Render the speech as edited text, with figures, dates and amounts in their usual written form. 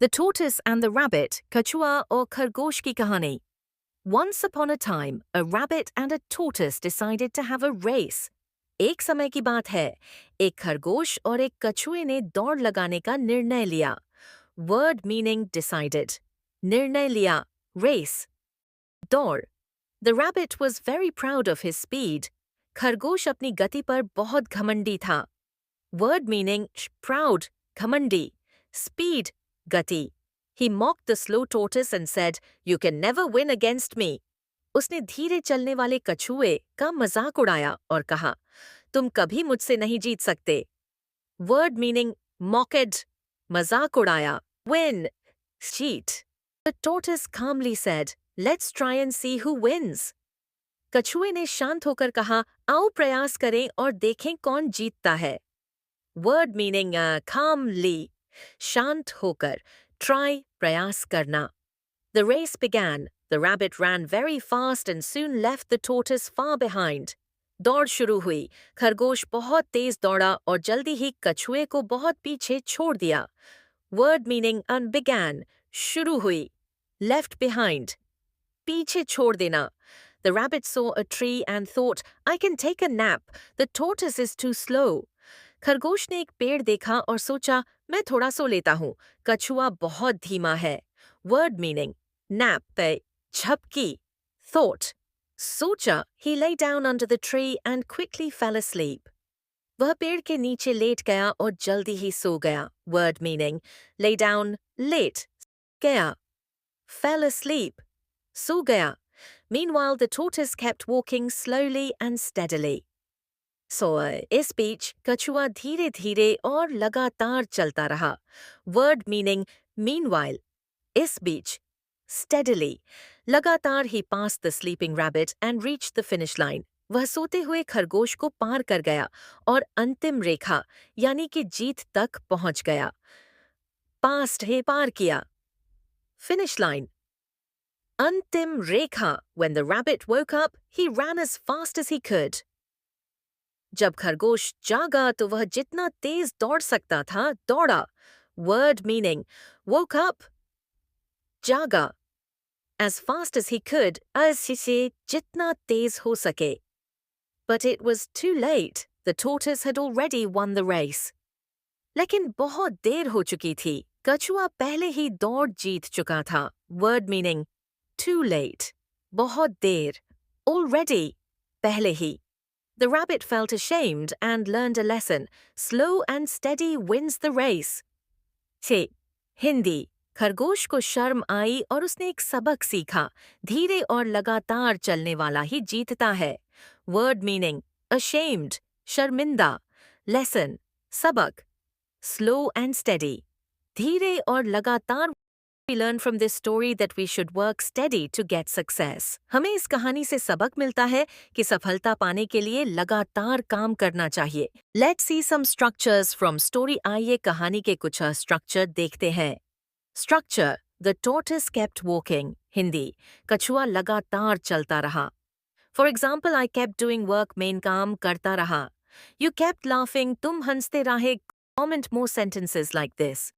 The Tortoise and the Rabbit, कछुआ और खरगोश की कहानी. Once upon a time, a rabbit and a tortoise decided to have a race. एक समय की बात है, एक खरगोश और एक कछुए ने दौड़ लगाने का निर्णय लिया. Word meaning decided. निर्णय लिया, race. दौड़. The rabbit was very proud of his speed. खरगोश अपनी गति पर बहुत घमंडी था. Word meaning proud, घमंडी. Speed, गति. He mocked the slow tortoise and said, "You can never win against me." उसने धीरे चलने वाले कछुए का मजाक उड़ाया और कहा, तुम कभी मुझसे नहीं जीत सकते. Word meaning mocked, मजाक उड़ाया. Win, cheat. The tortoise calmly said, "Let's try and see who wins." कछुए ने शांत होकर कहा, आओ प्रयास करें और देखें कौन जीतता है. Word meaning calmly, शांत होकर. Try, प्रयास करना. The race began. The rabbit ran very fast and soon left the tortoise far behind. दौड़ शुरू हुई. खरगोश बहुत तेज दौड़ा और जल्दी ही कछुए को बहुत पीछे छोड़ दिया. Word meaning began, शुरू हुई. Left behind, पीछे छोड़ देना. The rabbit saw a tree and thought, I can take a nap. The tortoise is too slow. खरगोश ने एक पेड़ देखा और सोचा, मैं थोड़ा सो लेता हूँ. कछुआ बहुत धीमा है. Word meaning nap, झपकी. Thought, सोचा. He lay down under the tree and quickly fell asleep. वह पेड़ के नीचे लेट गया और जल्दी ही सो गया. Word meaning lay down, लेट, गया. Fell asleep, सो गया. Meanwhile, the tortoise kept walking slowly and steadily. So, इस बीच कछुआ धीरे धीरे और लगातार चलता रहा. Word meaning meanwhile, इस बीच. Steadily, लगातार he passed the sleeping rabbit and reached the finish line. वह सोते हुए खरगोश को पार कर गया और अंतिम रेखा यानी कि जीत तक पहुंच गया. Passed है पार किया. Finish line. अंतिम रेखा. When the rabbit woke up, he ran as fast as he could. जब खरगोश जागा तो वह जितना तेज दौड़ सकता था दौड़ा. Word meaning woke up, जागा. As fast as he could, से जितना तेज हो सके. But it was too late. The tortoise had already won the race. लेकिन बहुत देर हो चुकी थी. कछुआ पहले ही दौड़ जीत चुका था. Word meaning too late, बहुत देर. Already, पहले ही. The rabbit felt ashamed and learned a lesson. Slow and steady wins the race. 6. Hindi. खरगोश को शर्म आई और उसने एक सबक सीखा. धीरे और लगातार चलने वाला ही जीतता है. Word meaning ashamed, शर्मिंदा. Lesson, सबक. Slow and steady, धीरे और लगातार. We learn from this story that we should work steady to get success. हमें इस कहानी से सबक मिलता है कि सफलता पाने के लिए लगातार काम करना चाहिए. Let's see some structures from story. आइए कहानी के कुछ स्ट्रक्चर देखते हैं. Structure. The tortoise kept walking. Hindi. कछुआ लगातार चलता रहा. For example, I kept doing work. Main काम करता रहा. You kept laughing. तुम हंसते रहे. Comment more sentences like this.